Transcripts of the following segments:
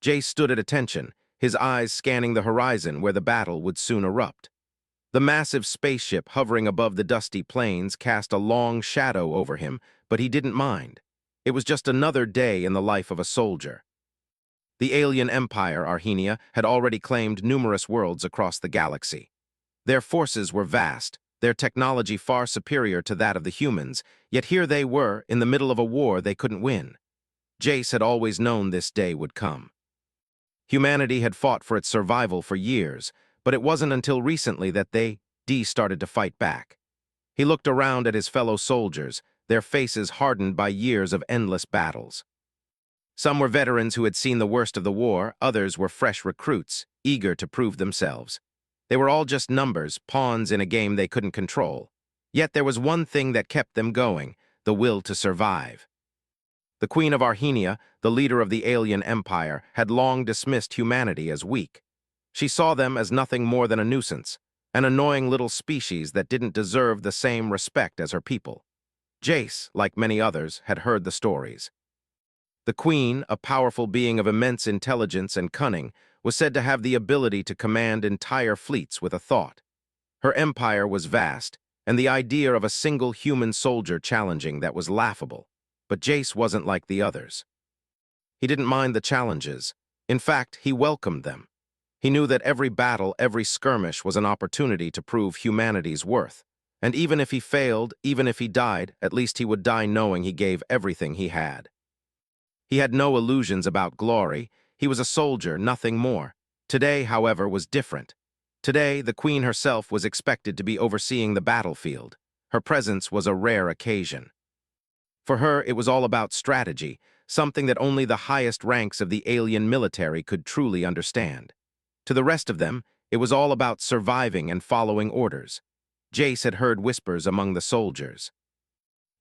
Jace stood at attention, his eyes scanning the horizon where the battle would soon erupt. The massive spaceship hovering above the dusty plains cast a long shadow over him, but he didn't mind. It was just another day in the life of a soldier. The alien empire, Arhenia, had already claimed numerous worlds across the galaxy. Their forces were vast, their technology far superior to that of the humans, yet here they were, in the middle of a war they couldn't win. Jace had always known this day would come. Humanity had fought for its survival for years, but it wasn't until recently that they started to fight back. He looked around at his fellow soldiers, their faces hardened by years of endless battles. Some were veterans who had seen the worst of the war, others were fresh recruits, eager to prove themselves. They were all just numbers, pawns in a game they couldn't control. Yet there was one thing that kept them going, the will to survive. The Queen of Arhenia, the leader of the alien empire, had long dismissed humanity as weak. She saw them as nothing more than a nuisance, an annoying little species that didn't deserve the same respect as her people. Jace, like many others, had heard the stories. The Queen, a powerful being of immense intelligence and cunning, was said to have the ability to command entire fleets with a thought. Her empire was vast, and the idea of a single human soldier challenging that was laughable. But Jace wasn't like the others. He didn't mind the challenges. In fact, he welcomed them. He knew that every battle, every skirmish was an opportunity to prove humanity's worth. And even if he failed, even if he died, at least he would die knowing he gave everything he had. He had no illusions about glory. He was a soldier, nothing more. Today, however, was different. Today, the Queen herself was expected to be overseeing the battlefield. Her presence was a rare occasion. For her, it was all about strategy, something that only the highest ranks of the alien military could truly understand. To the rest of them, it was all about surviving and following orders. Jace had heard whispers among the soldiers.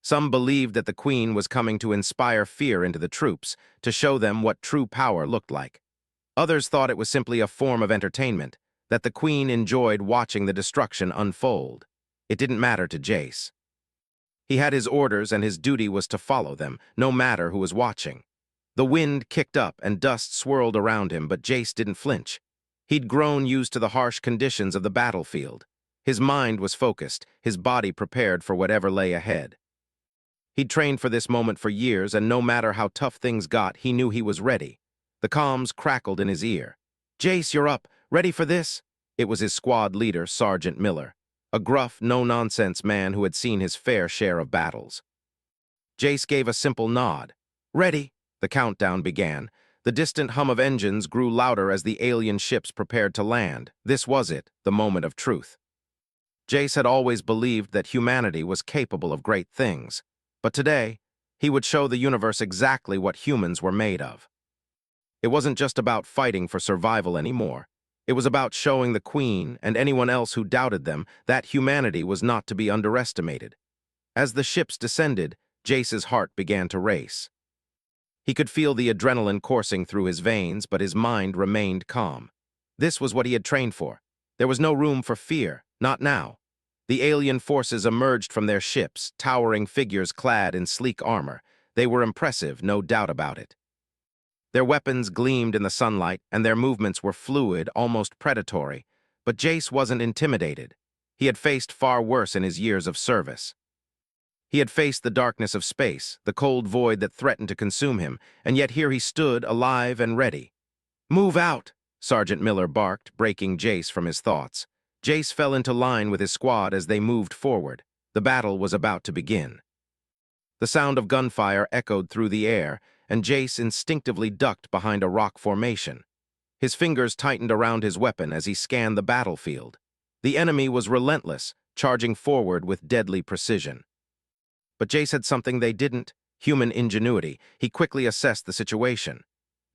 Some believed that the Queen was coming to inspire fear into the troops, to show them what true power looked like. Others thought it was simply a form of entertainment, that the Queen enjoyed watching the destruction unfold. It didn't matter to Jace. He had his orders and his duty was to follow them, no matter who was watching. The wind kicked up and dust swirled around him, but Jace didn't flinch. He'd grown used to the harsh conditions of the battlefield. His mind was focused, his body prepared for whatever lay ahead. He'd trained for this moment for years, and no matter how tough things got, he knew he was ready. The comms crackled in his ear. "Jace, you're up. Ready for this?" It was his squad leader, Sergeant Miller, a gruff, no-nonsense man who had seen his fair share of battles. Jace gave a simple nod. "Ready." The countdown began. The distant hum of engines grew louder as the alien ships prepared to land. This was it, the moment of truth. Jace had always believed that humanity was capable of great things. But today, he would show the universe exactly what humans were made of. It wasn't just about fighting for survival anymore. It was about showing the Queen and anyone else who doubted them that humanity was not to be underestimated. As the ships descended, Jace's heart began to race. He could feel the adrenaline coursing through his veins, but his mind remained calm. This was what he had trained for. There was no room for fear, not now. The alien forces emerged from their ships, towering figures clad in sleek armor. They were impressive, no doubt about it. Their weapons gleamed in the sunlight, and their movements were fluid, almost predatory. But Jace wasn't intimidated. He had faced far worse in his years of service. He had faced the darkness of space, the cold void that threatened to consume him, and yet here he stood, alive and ready. "Move out!" Sergeant Miller barked, breaking Jace from his thoughts. Jace fell into line with his squad as they moved forward. The battle was about to begin. The sound of gunfire echoed through the air, and Jace instinctively ducked behind a rock formation. His fingers tightened around his weapon as he scanned the battlefield. The enemy was relentless, charging forward with deadly precision. But Jace had something they didn't: human ingenuity. He quickly assessed the situation.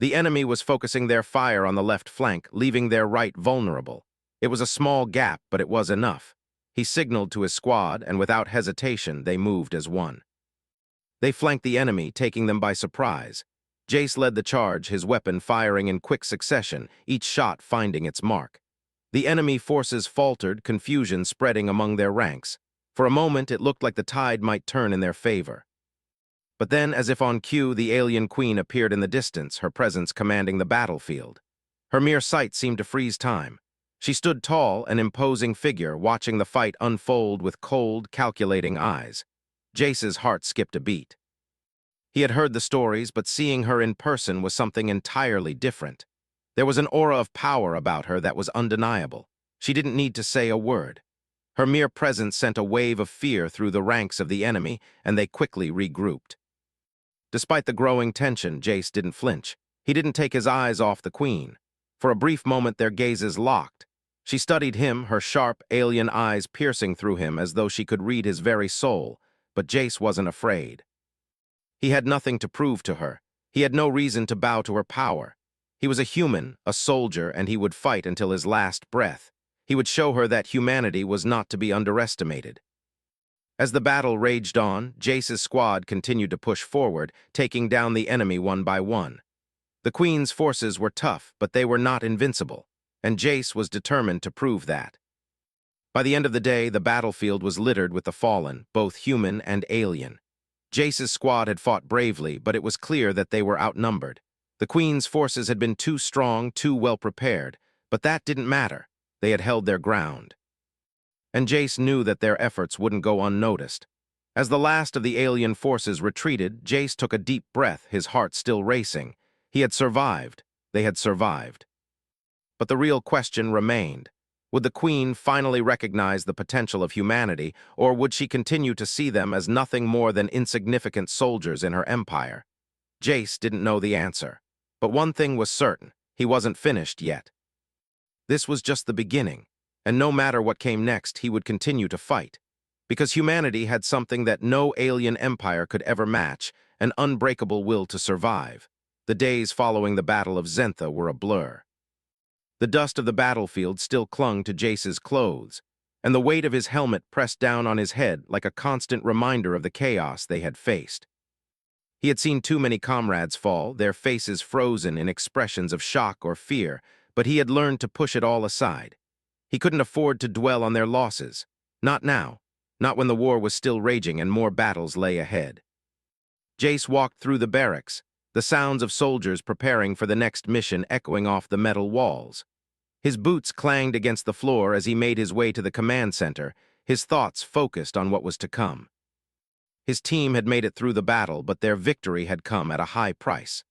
The enemy was focusing their fire on the left flank, leaving their right vulnerable. It was a small gap, but it was enough. He signaled to his squad, and without hesitation, they moved as one. They flanked the enemy, taking them by surprise. Jace led the charge, his weapon firing in quick succession, each shot finding its mark. The enemy forces faltered, confusion spreading among their ranks. For a moment, it looked like the tide might turn in their favor. But then, as if on cue, the alien queen appeared in the distance, her presence commanding the battlefield. Her mere sight seemed to freeze time. She stood tall, an imposing figure, watching the fight unfold with cold, calculating eyes. Jace's heart skipped a beat. He had heard the stories, but seeing her in person was something entirely different. There was an aura of power about her that was undeniable. She didn't need to say a word. Her mere presence sent a wave of fear through the ranks of the enemy, and they quickly regrouped. Despite the growing tension, Jace didn't flinch. He didn't take his eyes off the queen. For a brief moment, their gazes locked. She studied him, her sharp, alien eyes piercing through him as though she could read his very soul. But Jace wasn't afraid. He had nothing to prove to her. He had no reason to bow to her power. He was a human, a soldier, and he would fight until his last breath. He would show her that humanity was not to be underestimated. As the battle raged on, Jace's squad continued to push forward, taking down the enemy one by one. The Queen's forces were tough, but they were not invincible, and Jace was determined to prove that. By the end of the day, the battlefield was littered with the fallen, both human and alien. Jace's squad had fought bravely, but it was clear that they were outnumbered. The Queen's forces had been too strong, too well prepared, but that didn't matter. They had held their ground. And Jace knew that their efforts wouldn't go unnoticed. As the last of the alien forces retreated, Jace took a deep breath, his heart still racing. He had survived. They had survived. But the real question remained. Would the Queen finally recognize the potential of humanity, or would she continue to see them as nothing more than insignificant soldiers in her empire? Jace didn't know the answer. But one thing was certain, he wasn't finished yet. This was just the beginning, and no matter what came next, he would continue to fight. Because humanity had something that no alien empire could ever match, an unbreakable will to survive. The days following the Battle of Zentha were a blur. The dust of the battlefield still clung to Jace's clothes, and the weight of his helmet pressed down on his head like a constant reminder of the chaos they had faced. He had seen too many comrades fall, their faces frozen in expressions of shock or fear, but he had learned to push it all aside. He couldn't afford to dwell on their losses. Not now. Not when the war was still raging and more battles lay ahead. Jace walked through the barracks, the sounds of soldiers preparing for the next mission echoing off the metal walls. His boots clanged against the floor as he made his way to the command center, his thoughts focused on what was to come. His team had made it through the battle, but their victory had come at a high price.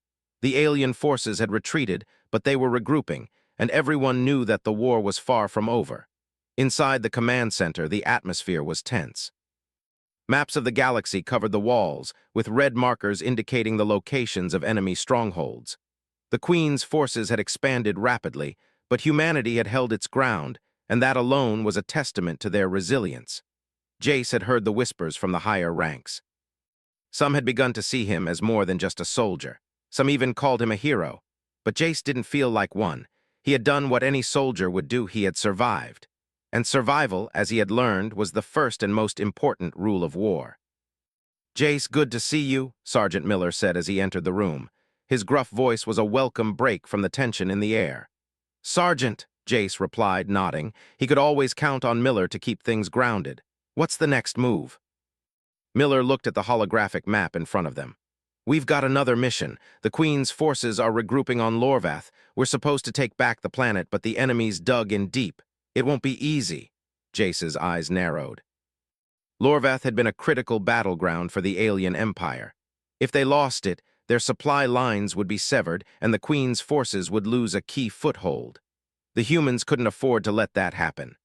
The alien forces had retreated, but they were regrouping, and everyone knew that the war was far from over. Inside the command center, the atmosphere was tense. Maps of the galaxy covered the walls, with red markers indicating the locations of enemy strongholds. The Queen's forces had expanded rapidly, but humanity had held its ground, and that alone was a testament to their resilience. Jace had heard the whispers from the higher ranks. Some had begun to see him as more than just a soldier. Some even called him a hero. But Jace didn't feel like one. He had done what any soldier would do. He had survived. And survival, as he had learned, was the first and most important rule of war. "Jace, good to see you," Sergeant Miller said as he entered the room. His gruff voice was a welcome break from the tension in the air. "Sergeant," Jace replied, nodding. He could always count on Miller to keep things grounded. "What's the next move?" Miller looked at the holographic map in front of them. "We've got another mission. The Queen's forces are regrouping on Lorvath. We're supposed to take back the planet, but the enemy's dug in deep. It won't be easy." Jace's eyes narrowed. Lorvath had been a critical battleground for the alien empire. If they lost it, their supply lines would be severed, and the Queen's forces would lose a key foothold. The humans couldn't afford to let that happen.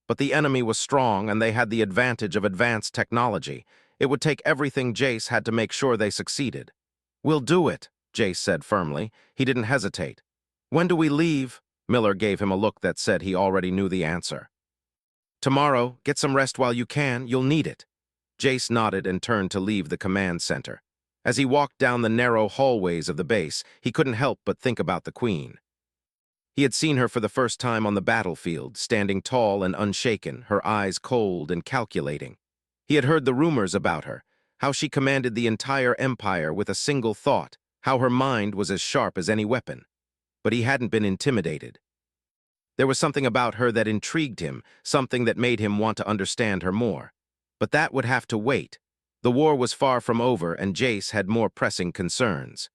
But the enemy was strong, and they had the advantage of advanced technology. It would take everything. Jace had to make sure they succeeded. "We'll do it," Jace said firmly. He didn't hesitate. "When do we leave?" Miller gave him a look that said he already knew the answer. "Tomorrow. Get some rest while you can. You'll need it." Jace nodded and turned to leave the command center. As he walked down the narrow hallways of the base, he couldn't help but think about the Queen. He had seen her for the first time on the battlefield, standing tall and unshaken, her eyes cold and calculating. He had heard the rumors about her, how she commanded the entire empire with a single thought, how her mind was as sharp as any weapon. But he hadn't been intimidated. There was something about her that intrigued him, something that made him want to understand her more. But that would have to wait. The war was far from over, and Jace had more pressing concerns.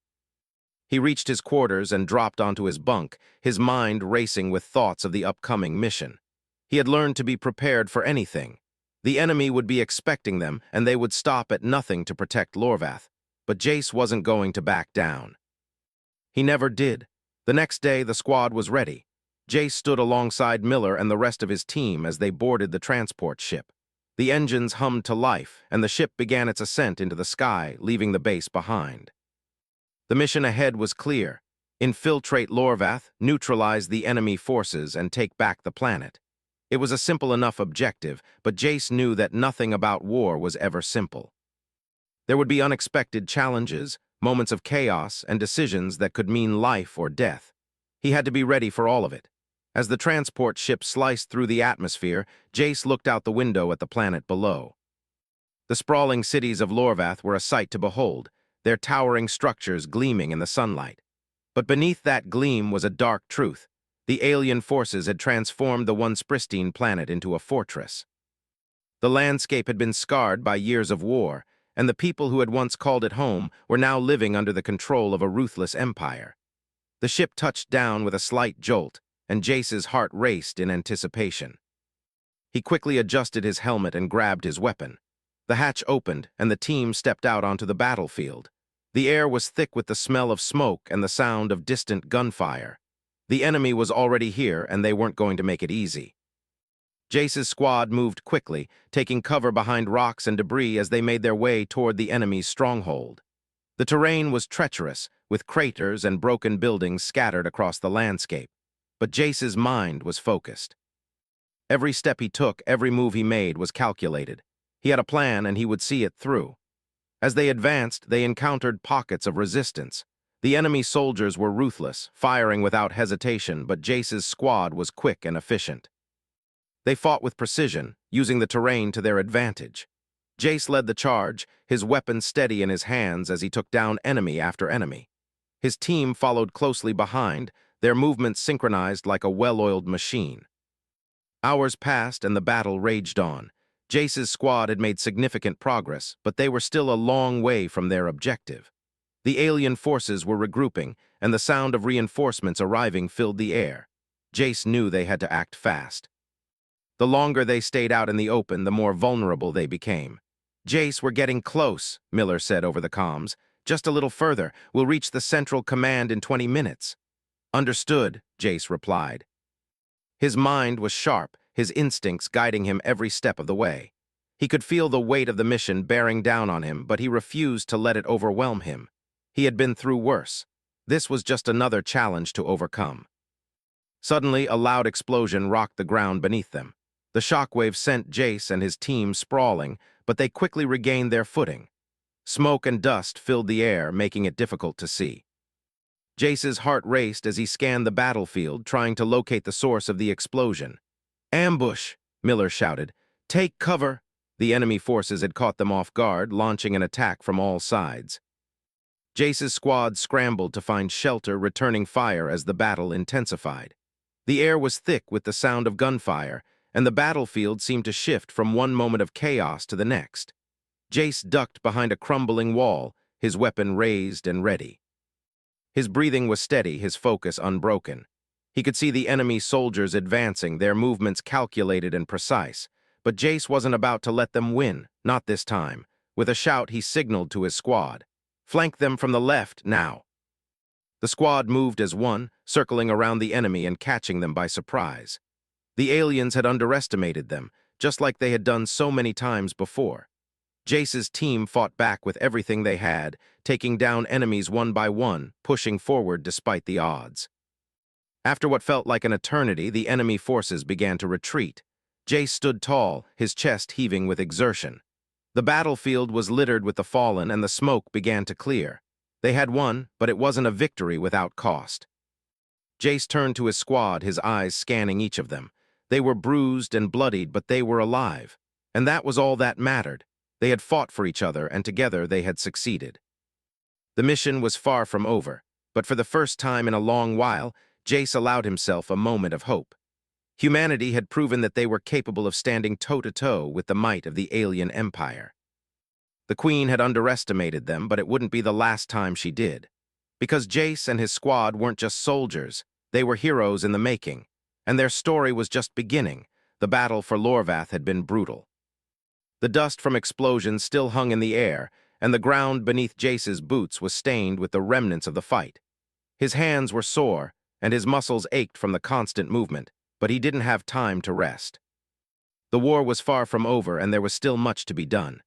He reached his quarters and dropped onto his bunk, his mind racing with thoughts of the upcoming mission. He had learned to be prepared for anything. The enemy would be expecting them, and they would stop at nothing to protect Lorvath. But Jace wasn't going to back down. He never did. The next day, the squad was ready. Jace stood alongside Miller and the rest of his team as they boarded the transport ship. The engines hummed to life, and the ship began its ascent into the sky, leaving the base behind. The mission ahead was clear: infiltrate Lorvath, neutralize the enemy forces, and take back the planet. It was a simple enough objective, but Jace knew that nothing about war was ever simple. There would be unexpected challenges, moments of chaos, and decisions that could mean life or death. He had to be ready for all of it. As the transport ship sliced through the atmosphere, Jace looked out the window at the planet below. The sprawling cities of Lorvath were a sight to behold, their towering structures gleaming in the sunlight. But beneath that gleam was a dark truth. The alien forces had transformed the once pristine planet into a fortress. The landscape had been scarred by years of war, and the people who had once called it home were now living under the control of a ruthless empire. The ship touched down with a slight jolt, and Jace's heart raced in anticipation. He quickly adjusted his helmet and grabbed his weapon. The hatch opened, and the team stepped out onto the battlefield. The air was thick with the smell of smoke and the sound of distant gunfire. The enemy was already here, and they weren't going to make it easy. Jace's squad moved quickly, taking cover behind rocks and debris as they made their way toward the enemy's stronghold. The terrain was treacherous, with craters and broken buildings scattered across the landscape. But Jace's mind was focused. Every step he took, every move he made was calculated. He had a plan, and he would see it through. As they advanced, they encountered pockets of resistance. The enemy soldiers were ruthless, firing without hesitation, but Jace's squad was quick and efficient. They fought with precision, using the terrain to their advantage. Jace led the charge, his weapon steady in his hands as he took down enemy after enemy. His team followed closely behind, their movements synchronized like a well-oiled machine. Hours passed and the battle raged on. Jace's squad had made significant progress, but they were still a long way from their objective. The alien forces were regrouping, and the sound of reinforcements arriving filled the air. Jace knew they had to act fast. The longer they stayed out in the open, the more vulnerable they became. "Jace, we're getting close," Miller said over the comms. "Just a little further. We'll reach the central command in 20 minutes. "Understood," Jace replied. His mind was sharp, his instincts guiding him every step of the way. He could feel the weight of the mission bearing down on him, but he refused to let it overwhelm him. He had been through worse. This was just another challenge to overcome. Suddenly, a loud explosion rocked the ground beneath them. The shockwave sent Jace and his team sprawling, but they quickly regained their footing. Smoke and dust filled the air, making it difficult to see. Jace's heart raced as he scanned the battlefield, trying to locate the source of the explosion. "Ambush!" Miller shouted. "Take cover!" The enemy forces had caught them off guard, launching an attack from all sides. Jace's squad scrambled to find shelter, returning fire as the battle intensified. The air was thick with the sound of gunfire, and the battlefield seemed to shift from one moment of chaos to the next. Jace ducked behind a crumbling wall, his weapon raised and ready. His breathing was steady, his focus unbroken. He could see the enemy soldiers advancing, their movements calculated and precise. But Jace wasn't about to let them win, not this time. With a shout, he signaled to his squad. "Flank them from the left, now." The squad moved as one, circling around the enemy and catching them by surprise. The aliens had underestimated them, just like they had done so many times before. Jace's team fought back with everything they had, taking down enemies one by one, pushing forward despite the odds. After what felt like an eternity, the enemy forces began to retreat. Jace stood tall, his chest heaving with exertion. The battlefield was littered with the fallen, and the smoke began to clear. They had won, but it wasn't a victory without cost. Jace turned to his squad, his eyes scanning each of them. They were bruised and bloodied, but they were alive. And that was all that mattered. They had fought for each other, and together they had succeeded. The mission was far from over, but for the first time in a long while, Jace allowed himself a moment of hope. Humanity had proven that they were capable of standing toe-to-toe with the might of the alien empire. The Queen had underestimated them, but it wouldn't be the last time she did. Because Jace and his squad weren't just soldiers, they were heroes in the making, and their story was just beginning. The battle for Lorvath had been brutal. The dust from explosions still hung in the air, and the ground beneath Jace's boots was stained with the remnants of the fight. His hands were sore, and his muscles ached from the constant movement, but he didn't have time to rest. The war was far from over, and there was still much to be done.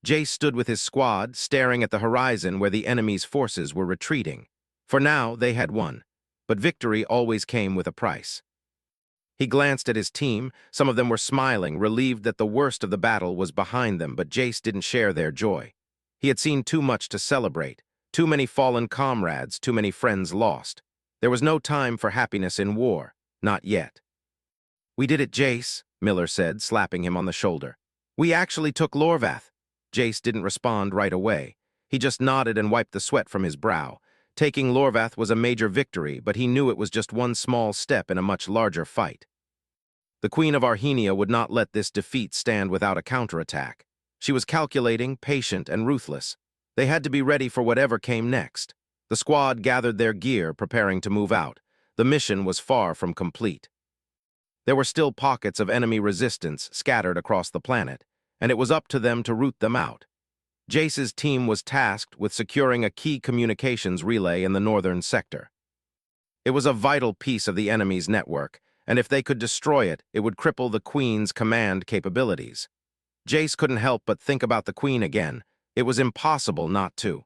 Jace stood with his squad, staring at the horizon where the enemy's forces were retreating. For now, they had won, but victory always came with a price. He glanced at his team. Some of them were smiling, relieved that the worst of the battle was behind them, but Jace didn't share their joy. He had seen too much to celebrate, too many fallen comrades, too many friends lost. There was no time for happiness in war, not yet. "We did it, Jace," Miller said, slapping him on the shoulder. "We actually took Lorvath." Jace didn't respond right away. He just nodded and wiped the sweat from his brow. Taking Lorvath was a major victory, but he knew it was just one small step in a much larger fight. The Queen of Arhenia would not let this defeat stand without a counterattack. She was calculating, patient, and ruthless. They had to be ready for whatever came next. The squad gathered their gear, preparing to move out. The mission was far from complete. There were still pockets of enemy resistance scattered across the planet, and it was up to them to root them out. Jace's team was tasked with securing a key communications relay in the northern sector. It was a vital piece of the enemy's network, and if they could destroy it, it would cripple the Queen's command capabilities. Jace couldn't help but think about the Queen again. It was impossible not to.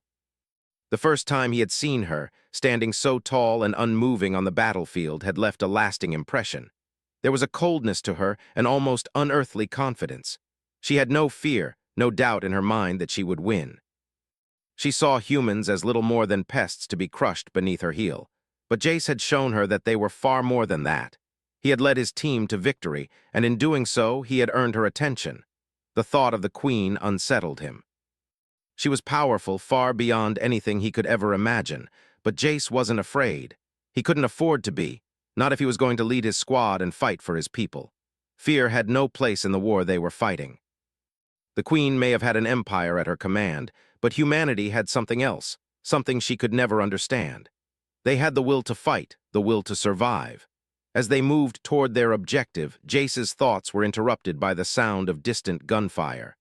The first time he had seen her, standing so tall and unmoving on the battlefield, had left a lasting impression. There was a coldness to her, an almost unearthly confidence. She had no fear, no doubt in her mind that she would win. She saw humans as little more than pests to be crushed beneath her heel. But Jace had shown her that they were far more than that. He had led his team to victory, and in doing so, he had earned her attention. The thought of the Queen unsettled him. She was powerful, far beyond anything he could ever imagine, but Jace wasn't afraid. He couldn't afford to be, not if he was going to lead his squad and fight for his people. Fear had no place in the war they were fighting. The Queen may have had an empire at her command, but humanity had something else, something she could never understand. They had the will to fight, the will to survive. As they moved toward their objective, Jace's thoughts were interrupted by the sound of distant gunfire.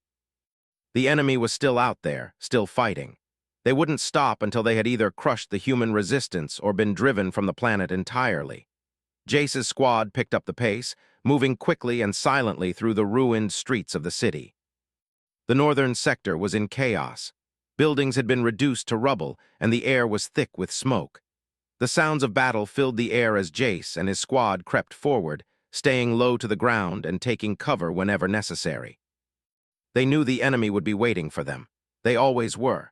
The enemy was still out there, still fighting. They wouldn't stop until they had either crushed the human resistance or been driven from the planet entirely. Jace's squad picked up the pace, moving quickly and silently through the ruined streets of the city. The northern sector was in chaos. Buildings had been reduced to rubble, and the air was thick with smoke. The sounds of battle filled the air as Jace and his squad crept forward, staying low to the ground and taking cover whenever necessary. They knew the enemy would be waiting for them. They always were.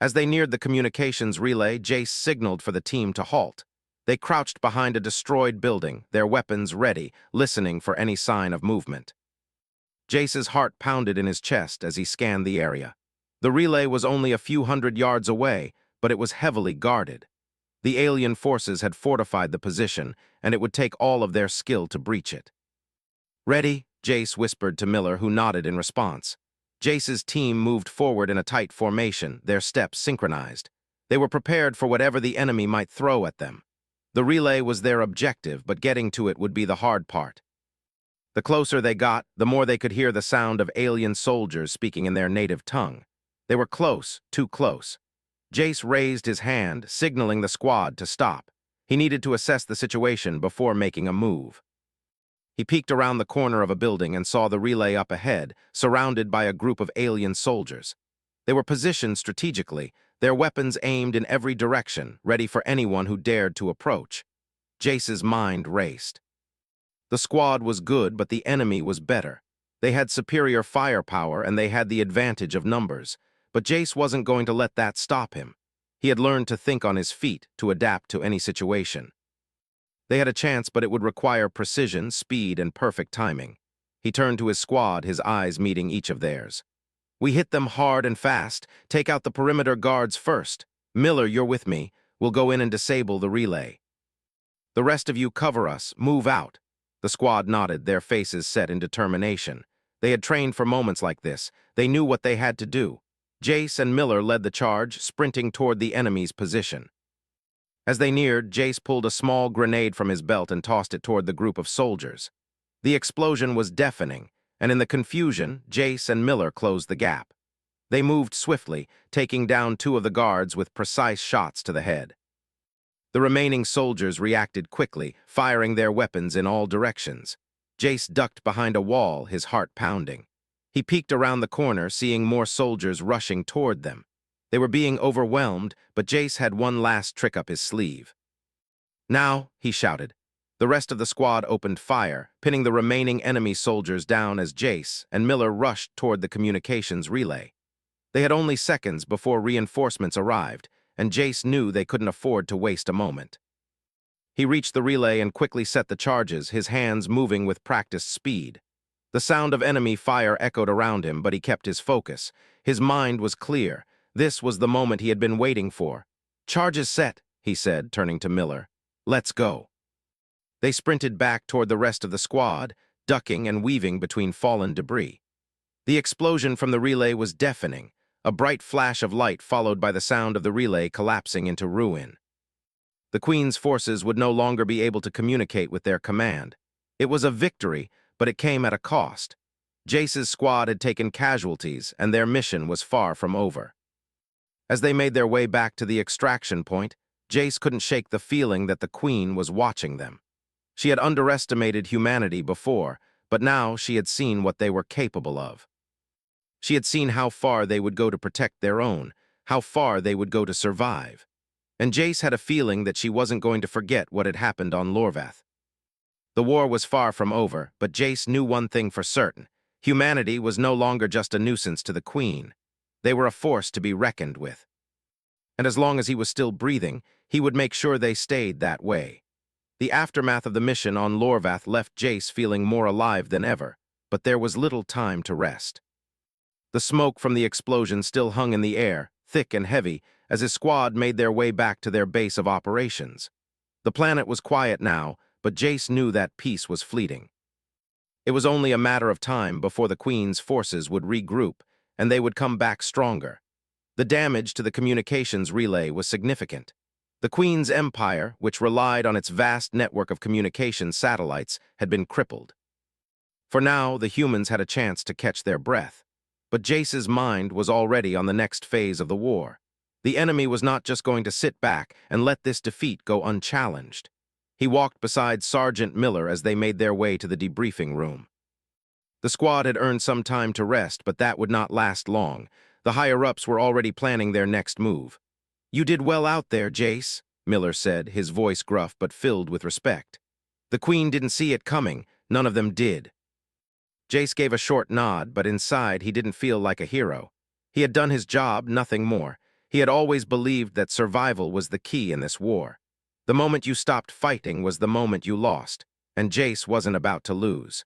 As they neared the communications relay, Jace signaled for the team to halt. They crouched behind a destroyed building, their weapons ready, listening for any sign of movement. Jace's heart pounded in his chest as he scanned the area. The relay was only a few hundred yards away, but it was heavily guarded. The alien forces had fortified the position, and it would take all of their skill to breach it. "Ready?" Jace whispered to Miller, who nodded in response. Jace's team moved forward in a tight formation, their steps synchronized. They were prepared for whatever the enemy might throw at them. The relay was their objective, but getting to it would be the hard part. The closer they got, the more they could hear the sound of alien soldiers speaking in their native tongue. They were close, too close. Jace raised his hand, signaling the squad to stop. He needed to assess the situation before making a move. He peeked around the corner of a building and saw the relay up ahead, surrounded by a group of alien soldiers. They were positioned strategically, their weapons aimed in every direction, ready for anyone who dared to approach. Jace's mind raced. The squad was good, but the enemy was better. They had superior firepower, and they had the advantage of numbers. But Jace wasn't going to let that stop him. He had learned to think on his feet, to adapt to any situation. They had a chance, but it would require precision, speed, and perfect timing. He turned to his squad, his eyes meeting each of theirs. "We hit them hard and fast. Take out the perimeter guards first. Miller, you're with me. We'll go in and disable the relay. The rest of you cover us. Move out." The squad nodded, their faces set in determination. They had trained for moments like this. They knew what they had to do. Jace and Miller led the charge, sprinting toward the enemy's position. As they neared, Jace pulled a small grenade from his belt and tossed it toward the group of soldiers. The explosion was deafening, and in the confusion, Jace and Miller closed the gap. They moved swiftly, taking down two of the guards with precise shots to the head. The remaining soldiers reacted quickly, firing their weapons in all directions. Jace ducked behind a wall, his heart pounding. He peeked around the corner, seeing more soldiers rushing toward them. They were being overwhelmed, but Jace had one last trick up his sleeve. "Now," he shouted. The rest of the squad opened fire, pinning the remaining enemy soldiers down as Jace and Miller rushed toward the communications relay. They had only seconds before reinforcements arrived, and Jace knew they couldn't afford to waste a moment. He reached the relay and quickly set the charges, his hands moving with practiced speed. The sound of enemy fire echoed around him, but he kept his focus. His mind was clear. This was the moment he had been waiting for. "Charges set," he said, turning to Miller. "Let's go." They sprinted back toward the rest of the squad, ducking and weaving between fallen debris. The explosion from the relay was deafening, a bright flash of light followed by the sound of the relay collapsing into ruin. The Queen's forces would no longer be able to communicate with their command. It was a victory, but it came at a cost. Jace's squad had taken casualties, and their mission was far from over. As they made their way back to the extraction point, Jace couldn't shake the feeling that the Queen was watching them. She had underestimated humanity before, but now she had seen what they were capable of. She had seen how far they would go to protect their own, how far they would go to survive. And Jace had a feeling that she wasn't going to forget what had happened on Lorvath. The war was far from over, but Jace knew one thing for certain. Humanity was no longer just a nuisance to the Queen. They were a force to be reckoned with. And as long as he was still breathing, he would make sure they stayed that way. The aftermath of the mission on Lorvath left Jace feeling more alive than ever, but there was little time to rest. The smoke from the explosion still hung in the air, thick and heavy, as his squad made their way back to their base of operations. The planet was quiet now, but Jace knew that peace was fleeting. It was only a matter of time before the Queen's forces would regroup, and they would come back stronger. The damage to the communications relay was significant. The Queen's empire, which relied on its vast network of communications satellites, had been crippled. For now, the humans had a chance to catch their breath. But Jace's mind was already on the next phase of the war. The enemy was not just going to sit back and let this defeat go unchallenged. He walked beside Sergeant Miller as they made their way to the debriefing room. The squad had earned some time to rest, but that would not last long. The higher-ups were already planning their next move. "You did well out there, Jace," Miller said, his voice gruff but filled with respect. "The Queen didn't see it coming. None of them did." Jace gave a short nod, but inside he didn't feel like a hero. He had done his job, nothing more. He had always believed that survival was the key in this war. The moment you stopped fighting was the moment you lost, and Jace wasn't about to lose.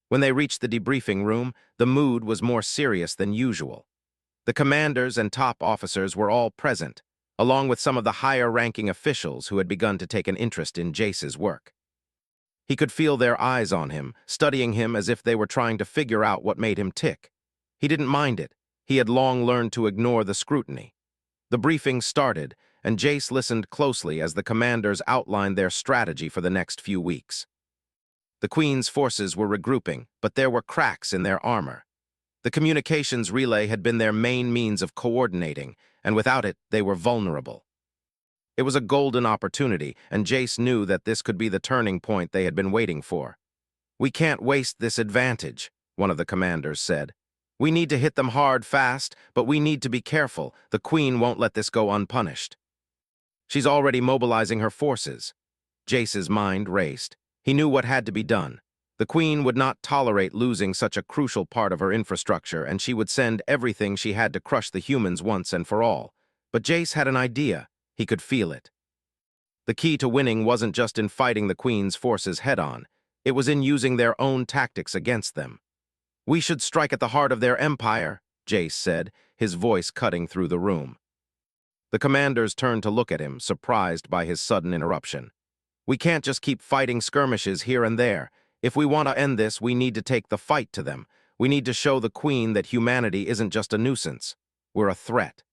When they reached the debriefing room, the mood was more serious than usual. The commanders and top officers were all present, along with some of the higher-ranking officials who had begun to take an interest in Jace's work. He could feel their eyes on him, studying him as if they were trying to figure out what made him tick. He didn't mind it. He had long learned to ignore the scrutiny. The briefing started, and Jace listened closely as the commanders outlined their strategy for the next few weeks. The Queen's forces were regrouping, but there were cracks in their armor. The communications relay had been their main means of coordinating, and without it, they were vulnerable. It was a golden opportunity, and Jace knew that this could be the turning point they had been waiting for. "We can't waste this advantage," one of the commanders said. "We need to hit them hard fast, but we need to be careful. The Queen won't let this go unpunished. She's already mobilizing her forces." Jace's mind raced. He knew what had to be done. The Queen would not tolerate losing such a crucial part of her infrastructure, and she would send everything she had to crush the humans once and for all. But Jace had an idea. He could feel it. The key to winning wasn't just in fighting the Queen's forces head-on. It was in using their own tactics against them. "We should strike at the heart of their empire," Jace said, his voice cutting through the room. The commanders turned to look at him, surprised by his sudden interruption. "We can't just keep fighting skirmishes here and there. If we want to end this, we need to take the fight to them. We need to show the Queen that humanity isn't just a nuisance." were a threat.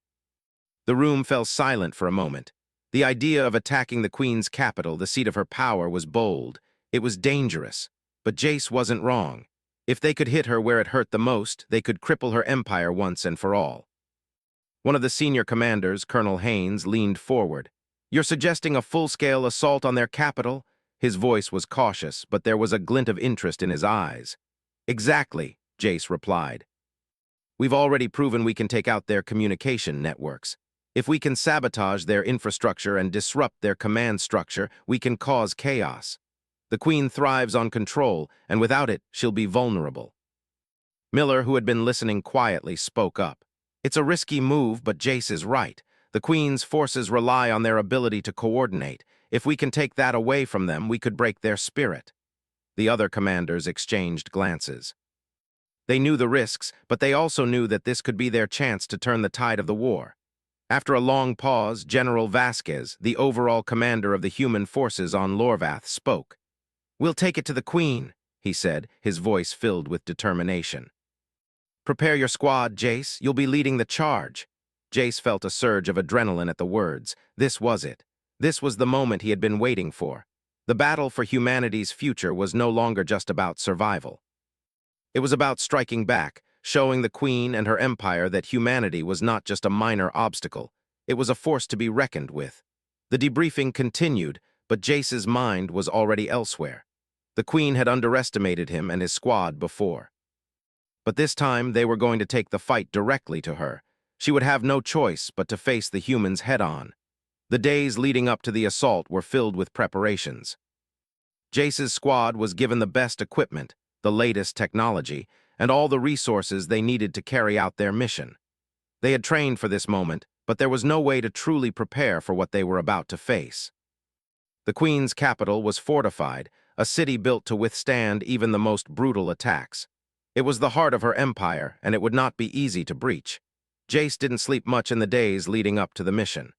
The room fell silent for a moment. The idea of attacking the Queen's capital, the seat of her power, was bold. It was dangerous. But Jace wasn't wrong. If they could hit her where it hurt the most, they could cripple her empire once and for all. One of the senior commanders, Colonel Haynes, leaned forward. "You're suggesting a full-scale assault on their capital?" His voice was cautious, but there was a glint of interest in his eyes. "Exactly," Jace replied. "We've already proven we can take out their communication networks. If we can sabotage their infrastructure and disrupt their command structure, we can cause chaos. The Queen thrives on control, and without it, she'll be vulnerable." Miller, who had been listening quietly, spoke up. "It's a risky move, but Jace is right. The Queen's forces rely on their ability to coordinate. If we can take that away from them, we could break their spirit." The other commanders exchanged glances. They knew the risks, but they also knew that this could be their chance to turn the tide of the war. After a long pause, General Vasquez, the overall commander of the human forces on Lorvath, spoke. "We'll take it to the Queen," he said, his voice filled with determination. "Prepare your squad, Jace. You'll be leading the charge." Jace felt a surge of adrenaline at the words. This was it. This was the moment he had been waiting for. The battle for humanity's future was no longer just about survival. It was about striking back, showing the Queen and her empire that humanity was not just a minor obstacle. It was a force to be reckoned with. The debriefing continued, but Jace's mind was already elsewhere. The Queen had underestimated him and his squad before. But this time they were going to take the fight directly to her. She would have no choice but to face the humans head-on. The days leading up to the assault were filled with preparations. Jace's squad was given the best equipment, the latest technology, and all the resources they needed to carry out their mission. They had trained for this moment, but there was no way to truly prepare for what they were about to face. The Queen's capital was fortified, a city built to withstand even the most brutal attacks. It was the heart of her empire, and it would not be easy to breach. Jace didn't sleep much in the days leading up to the mission.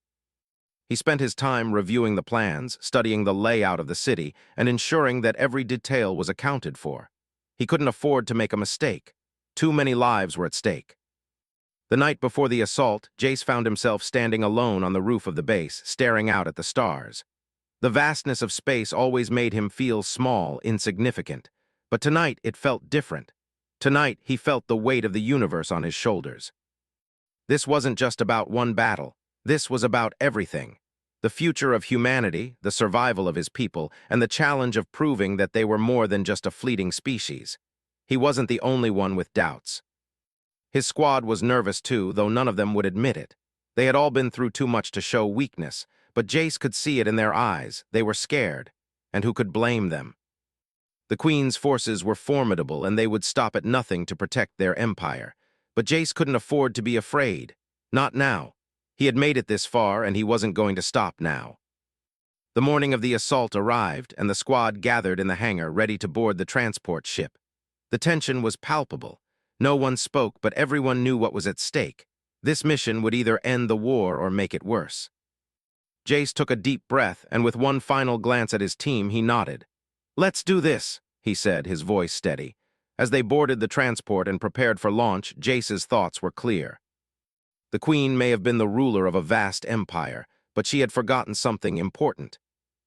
He spent his time reviewing the plans, studying the layout of the city, and ensuring that every detail was accounted for. He couldn't afford to make a mistake. Too many lives were at stake. The night before the assault, Jace found himself standing alone on the roof of the base, staring out at the stars. The vastness of space always made him feel small, insignificant. But tonight it felt different. Tonight he felt the weight of the universe on his shoulders. This wasn't just about one battle. This was about everything. The future of humanity, the survival of his people, and the challenge of proving that they were more than just a fleeting species. He wasn't the only one with doubts. His squad was nervous too, though none of them would admit it. They had all been through too much to show weakness, but Jace could see it in their eyes. They were scared, and who could blame them? The Queen's forces were formidable, and they would stop at nothing to protect their empire. But Jace couldn't afford to be afraid. Not now. He had made it this far, and he wasn't going to stop now. The morning of the assault arrived, and the squad gathered in the hangar, ready to board the transport ship. The tension was palpable. No one spoke, but everyone knew what was at stake. This mission would either end the war or make it worse. Jace took a deep breath, and with one final glance at his team, he nodded. "Let's do this," he said, his voice steady. As they boarded the transport and prepared for launch, Jace's thoughts were clear. The Queen may have been the ruler of a vast empire, but she had forgotten something important.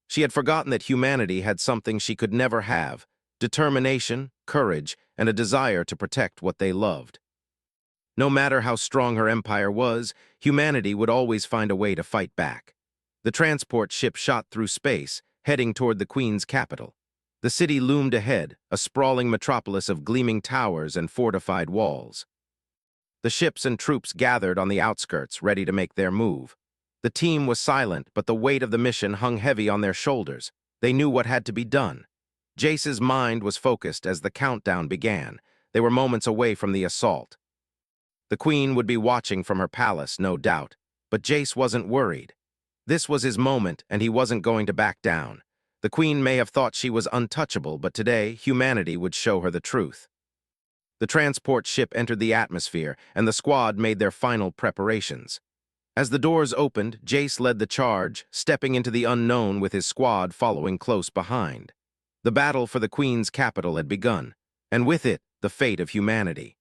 She had forgotten that humanity had something she could never have: determination, courage, and a desire to protect what they loved. No matter how strong her empire was, humanity would always find a way to fight back. The transport ship shot through space, heading toward the Queen's capital. The city loomed ahead, a sprawling metropolis of gleaming towers and fortified walls. The ships and troops gathered on the outskirts, ready to make their move. The team was silent, but the weight of the mission hung heavy on their shoulders. They knew what had to be done. Jace's mind was focused as the countdown began. They were moments away from the assault. The Queen would be watching from her palace, no doubt, but Jace wasn't worried. This was his moment, and he wasn't going to back down. The Queen may have thought she was untouchable, but today, humanity would show her the truth. The transport ship entered the atmosphere, and the squad made their final preparations. As the doors opened, Jace led the charge, stepping into the unknown with his squad following close behind. The battle for the Queen's capital had begun, and with it, the fate of humanity.